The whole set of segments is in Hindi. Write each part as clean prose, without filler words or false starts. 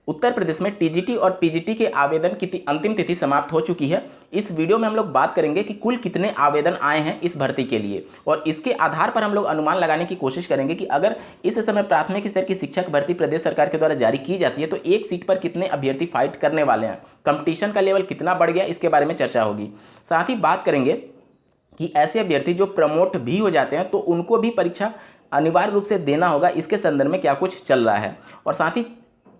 उत्तर प्रदेश में टीजीटी और पीजीटी के आवेदन की अंतिम तिथि समाप्त हो चुकी है। इस वीडियो में हम लोग बात करेंगे कि कुल कितने आवेदन आए हैं इस भर्ती के लिए, और इसके आधार पर हम लोग अनुमान लगाने की कोशिश करेंगे कि अगर इस समय प्राथमिक स्तर की शिक्षक भर्ती प्रदेश सरकार के द्वारा जारी की जाती है तो एक सीट पर कितने अभ्यर्थी फाइट करने वाले हैं, कंपटीशन का लेवल कितना बढ़ गया, इसके बारे में चर्चा होगी। साथ ही बात करेंगे कि ऐसे अभ्यर्थी जो प्रमोट भी हो जाते हैं तो उनको भी परीक्षा अनिवार्य रूप से देना होगा, इसके संदर्भ में क्या कुछ चल रहा है। और साथ ही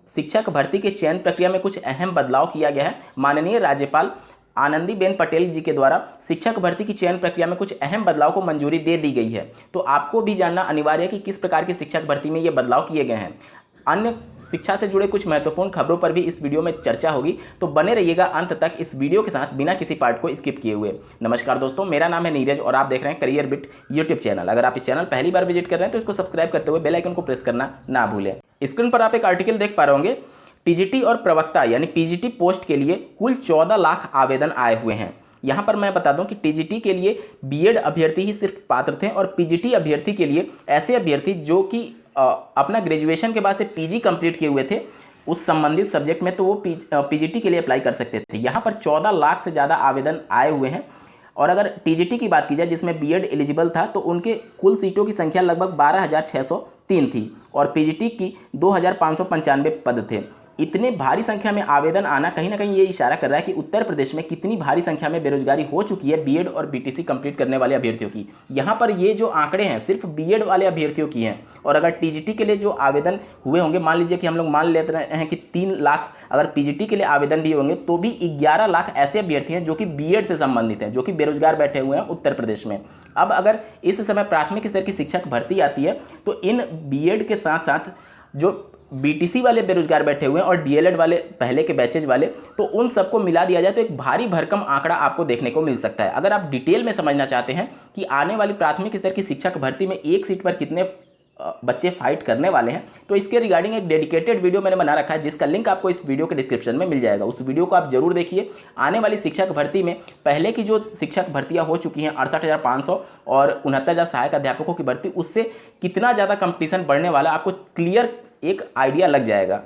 शिक्षक भर्ती के चयन प्रक्रिया में कुछ अहम बदलाव किया गया है। माननीय राज्यपाल आनंदीबेन पटेल जी के द्वारा शिक्षक भर्ती की चयन प्रक्रिया में कुछ अहम बदलाव को मंजूरी दे दी गई है, तो आपको भी जानना अनिवार्य है कि किस प्रकार की शिक्षक भर्ती में ये बदलाव किए गए हैं। अन्य शिक्षा से जुड़े कुछ महत्वपूर्ण खबरों पर भी इस वीडियो में चर्चा होगी, तो बने रहिएगा अंत तक इस वीडियो के साथ बिना किसी पार्ट को स्किप किए हुए। नमस्कार दोस्तों, मेरा नाम है नीरज और आप देख रहे हैं करियर बिट यूट्यूब चैनल। अगर आप इस चैनल पहली बार विजिट कर रहे हैं तो इसको सब्सक्राइब करते हुए बेल आइकन को प्रेस करना ना भूलें। स्क्रीन पर आप एक आर्टिकल देख पा रहे होंगे, टीजीटी और प्रवक्ता यानी पीजीटी पोस्ट के लिए कुल 14 लाख आवेदन आए हुए हैं। यहाँ पर मैं बता दूं कि टीजीटी के लिए बीएड अभ्यर्थी ही सिर्फ पात्र थे, और पीजीटी अभ्यर्थी के लिए ऐसे अभ्यर्थी जो कि अपना ग्रेजुएशन के बाद से पीजी कंप्लीट किए हुए थे उस संबंधित सब्जेक्ट में, तो वो पीजीटी के लिए अप्लाई कर सकते थे। यहाँ पर 14 लाख से ज़्यादा आवेदन आए हुए हैं। और अगर टीजीटी की बात की जाए जिसमें बीएड एलिजिबल था, तो उनके कुल सीटों की संख्या लगभग 12,603 थी और पीजीटी की 2,595 पद थे। इतने भारी संख्या में आवेदन आना कहीं ना कहीं ये इशारा कर रहा है कि उत्तर प्रदेश में कितनी भारी संख्या में बेरोजगारी हो चुकी है बीएड और बीटीसी कंप्लीट करने वाले अभ्यर्थियों की। यहाँ पर ये जो आंकड़े हैं सिर्फ बीएड वाले अभ्यर्थियों की हैं, और अगर टीजीटी के लिए जो आवेदन हुए होंगे, मान लीजिए कि हम लोग मान लेते हैं कि 3 लाख अगर पीजीटी के लिए आवेदन भी होंगे, तो भी 11 लाख ऐसे अभ्यर्थी हैं जो कि बीएड से संबंधित हैं, जो कि बेरोजगार बैठे हुए हैं उत्तर प्रदेश में। अब अगर इस समय प्राथमिक स्तर की शिक्षक भर्ती आती है तो इन बीएड के साथ साथ जो बीटीसी वाले बेरोजगार बैठे हुए हैं और डीएलएड वाले पहले के बैचेज वाले, तो उन सबको मिला दिया जाए तो एक भारी भरकम आंकड़ा आपको देखने को मिल सकता है। अगर आप डिटेल में समझना चाहते हैं कि आने वाली प्राथमिक स्तर की शिक्षक भर्ती में एक सीट पर कितने बच्चे फाइट करने वाले हैं, तो इसके रिगार्डिंग एक डेडिकेटेड वीडियो मैंने बना रखा है, जिसका लिंक आपको इस वीडियो के डिस्क्रिप्शन में मिल जाएगा। उस वीडियो को आप जरूर देखिए। आने वाली शिक्षक भर्ती में पहले की जो शिक्षक भर्तियां हो चुकी हैं 68,500 और 69,000 सहायक अध्यापकों की भर्ती, उससे कितना ज़्यादा कंपटीशन बढ़ने वाला आपको क्लियर एक आइडिया लग जाएगा।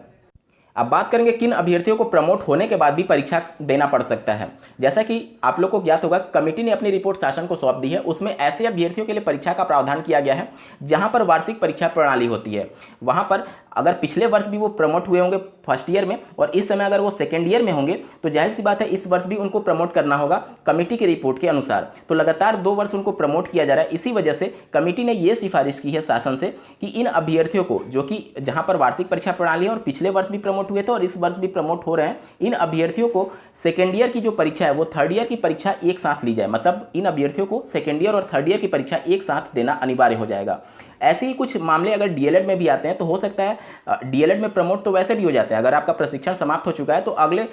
अब बात करेंगे किन अभ्यर्थियों को प्रमोट होने के बाद भी परीक्षा देना पड़ सकता है। जैसा कि आप लोग को ज्ञात होगा, कमेटी ने अपनी रिपोर्ट शासन को सौंप दी है। उसमें ऐसे अभ्यर्थियों के लिए परीक्षा का प्रावधान किया गया है जहां पर वार्षिक परीक्षा प्रणाली होती है। वहां पर अगर पिछले वर्ष भी वो प्रमोट हुए होंगे फर्स्ट ईयर में, और इस समय अगर वो सेकेंड ईयर में होंगे, तो जाहिर सी बात है इस वर्ष भी उनको प्रमोट करना होगा कमेटी की रिपोर्ट के अनुसार। तो लगातार 2 वर्ष उनको प्रमोट किया जा रहा है। इसी वजह से कमेटी ने ये सिफारिश की है शासन से कि इन अभ्यर्थियों को, जो कि जहां पर वार्षिक परीक्षा प्रणाली है और पिछले वर्ष भी प्रमोट हुए थे और इस वर्ष भी प्रमोट हो रहे हैं, इन अभ्यर्थियों को सेकेंड ईयर की जो परीक्षा है वो थर्ड ईयर की परीक्षा एक साथ ली जाए। मतलब इन अभ्यर्थियों को सेकेंड ईयर और थर्ड ईयर की परीक्षा एक साथ देना अनिवार्य हो जाएगा। ऐसे ही कुछ मामले अगर डीएलएड में भी आते हैं तो हो सकता है डीएलएड में प्रमोट तो वैसे भी हो जाते हैं। अगर आपका प्रशिक्षण समाप्त हो चुका है तो अगले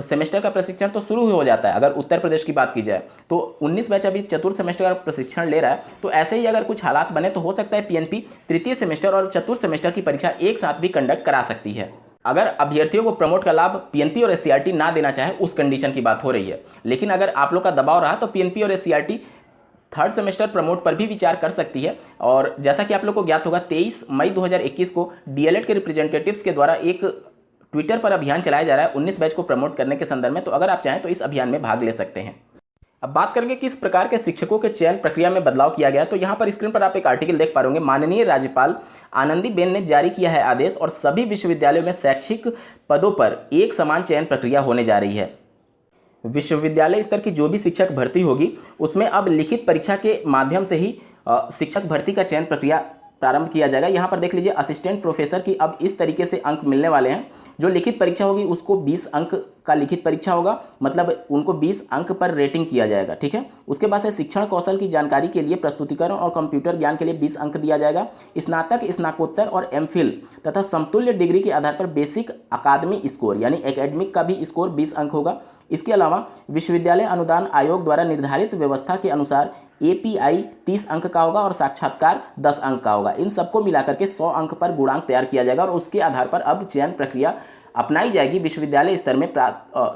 सेमेस्टर का प्रशिक्षण तो शुरू हो जाता है। अगर उत्तर प्रदेश की बात की जाए तो 19 बैच अभी चतुर्थ सेमेस्टर का प्रशिक्षण ले रहा है, तो ऐसे ही अगर कुछ हालात बने तो हो सकता है पीएनपी तृतीय सेमेस्टर और चतुर्थ सेमेस्टर की परीक्षा एक साथ भी कंडक्ट करा सकती है। अगर अभ्यर्थियों को प्रमोट का लाभ पीएनपी और एससीईआरटी ना देना चाहे उस कंडीशन की बात हो रही है। लेकिन अगर आप लोग का दबाव रहा तो पीएनपी और एससीईआरटी थर्ड सेमेस्टर प्रमोट पर भी विचार कर सकती है। और जैसा कि आप लोग को ज्ञात होगा, 23 मई 2021 को डीएलएड के रिप्रेजेंटेटिव्स के द्वारा एक ट्विटर पर अभियान चलाया जा रहा है 19 बैच को प्रमोट करने के संदर्भ में। तो अगर आप चाहें तो इस अभियान में भाग ले सकते हैं। अब बात करेंगे किस प्रकार के शिक्षकों के चयन प्रक्रिया में बदलाव किया गया। तो यहाँ पर स्क्रीन पर आप एक आर्टिकल देख पा रहे होंगे, माननीय राज्यपाल आनंदीबेन ने जारी किया है आदेश, और सभी विश्वविद्यालयों में शैक्षिक पदों पर एक समान चयन प्रक्रिया होने जा रही है। विश्वविद्यालय स्तर की जो भी शिक्षक भर्ती होगी उसमें अब लिखित परीक्षा के माध्यम से ही शिक्षक भर्ती का चयन प्रक्रिया प्रारंभ किया जाएगा। यहाँ पर देख लीजिए, असिस्टेंट प्रोफेसर की अब इस तरीके से अंक मिलने वाले हैं। जो लिखित परीक्षा होगी उसको 20 अंक का लिखित परीक्षा होगा, मतलब उनको 20 अंक पर रेटिंग किया जाएगा, ठीक है। उसके बाद से शिक्षण कौशल की जानकारी के लिए प्रस्तुतिकरण और कंप्यूटर ज्ञान के लिए 20 अंक दिया जाएगा। स्नातक, स्नाकोत्तर और एमफिल तथा समतुल्य डिग्री के आधार पर बेसिक अकादमी स्कोर यानी एकेडमिक का भी स्कोर 20 अंक होगा। इसके अलावा विश्वविद्यालय अनुदान आयोग द्वारा निर्धारित व्यवस्था के अनुसार एपीआई 30 अंक का होगा और साक्षात्कार 10 अंक का होगा। इन सबको मिलाकर के 100 अंक पर गुणांक तैयार किया जाएगा और उसके आधार पर अब चयन प्रक्रिया अपनाई जाएगी विश्वविद्यालय स्तर में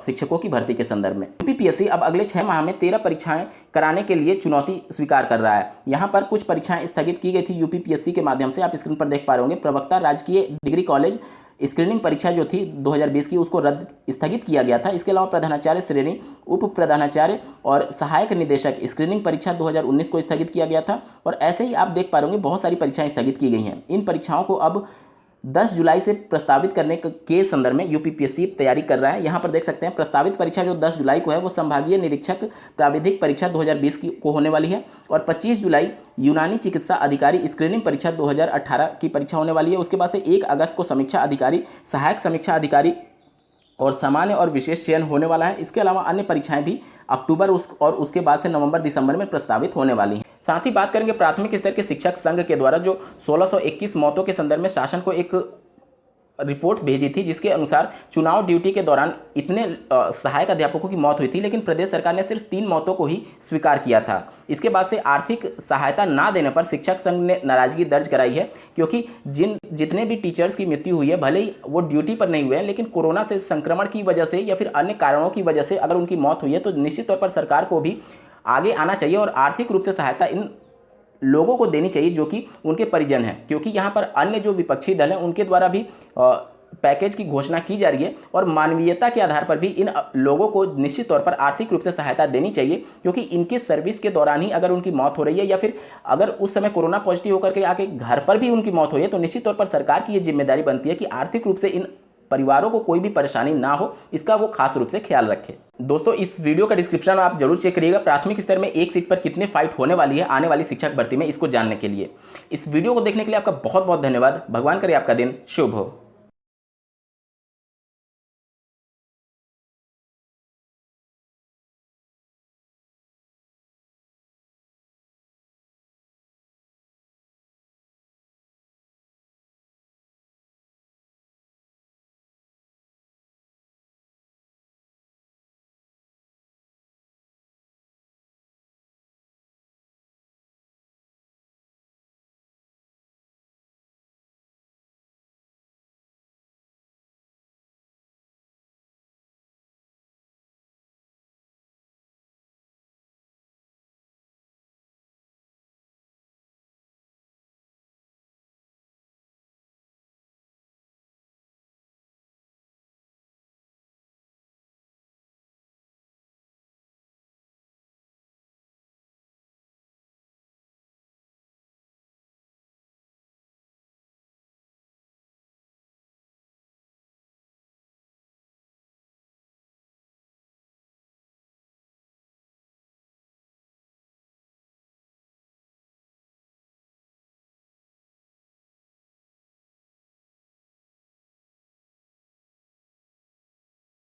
शिक्षकों की भर्ती के संदर्भ में। यूपीपीएससी अब अगले 6 माह में 13 परीक्षाएं कराने के लिए चुनौती स्वीकार कर रहा है। यहाँ पर कुछ परीक्षाएं स्थगित की गई थी यूपीपीएससी के माध्यम से, आप स्क्रीन पर देख पा रहे होंगे। प्रवक्ता राजकीय डिग्री कॉलेज स्क्रीनिंग परीक्षा जो थी 2020 की उसको स्थगित किया गया था। इसके अलावा प्रधानाचार्य श्रेणी, उप प्रधानाचार्य और सहायक निदेशक स्क्रीनिंग परीक्षा 2019 को स्थगित किया गया था। और ऐसे ही आप देख पा रहे होंगे बहुत सारी परीक्षाएं स्थगित की गई हैं। इन परीक्षाओं को अब 10 जुलाई से प्रस्तावित करने के संदर्भ में यूपीपीएससी तैयारी कर रहा है। यहाँ पर देख सकते हैं प्रस्तावित परीक्षा जो 10 जुलाई को है वो संभागीय निरीक्षक प्राविधिक परीक्षा 2020 को होने वाली है। और 25 जुलाई यूनानी चिकित्सा अधिकारी स्क्रीनिंग परीक्षा 2018 की परीक्षा होने वाली है। उसके बाद से 1 अगस्त को समीक्षा अधिकारी, सहायक समीक्षा अधिकारी और सामान्य और विशेष चयन होने वाला है। इसके अलावा अन्य परीक्षाएं भी अक्टूबर और उसके बाद से नवंबर दिसंबर में प्रस्तावित होने वाली हैं। साथ ही बात करेंगे प्राथमिक स्तर के शिक्षक संघ के द्वारा जो 1621 मौतों के संदर्भ में शासन को एक रिपोर्ट भेजी थी, जिसके अनुसार चुनाव ड्यूटी के दौरान इतने सहायक अध्यापकों की मौत हुई थी, लेकिन प्रदेश सरकार ने सिर्फ 3 मौतों को ही स्वीकार किया था। इसके बाद से आर्थिक सहायता ना देने पर शिक्षक संघ ने नाराजगी दर्ज कराई है, क्योंकि जितने भी टीचर्स की मृत्यु हुई है, भले ही वो ड्यूटी पर नहीं हुए हैं, लेकिन कोरोना से संक्रमण की वजह से या फिर अन्य कारणों की वजह से अगर उनकी मौत हुई है तो निश्चित तौर पर सरकार को भी आगे आना चाहिए और आर्थिक रूप से सहायता इन लोगों को देनी चाहिए जो कि उनके परिजन हैं। क्योंकि यहाँ पर अन्य जो विपक्षी दल हैं उनके द्वारा भी पैकेज की घोषणा की जा रही है और मानवीयता के आधार पर भी इन लोगों को निश्चित तौर पर आर्थिक रूप से सहायता देनी चाहिए, क्योंकि इनकी सर्विस के दौरान ही अगर उनकी मौत हो रही है या फिर अगर उस समय कोरोना पॉजिटिव होकर के आके घर पर भी उनकी मौत हो रही है तो निश्चित तौर पर सरकार की ये जिम्मेदारी बनती है कि आर्थिक रूप से इन परिवारों को कोई भी परेशानी ना हो, इसका वो खास रूप से ख्याल रखें। दोस्तों, इस वीडियो का डिस्क्रिप्शन आप जरूर चेक करिएगा। प्राथमिक स्तर में एक सीट पर कितने फाइट होने वाली है आने वाली शिक्षक भर्ती में, इसको जानने के लिए। इस वीडियो को देखने के लिए आपका बहुत बहुत धन्यवाद। भगवान करे आपका दिन शुभ हो।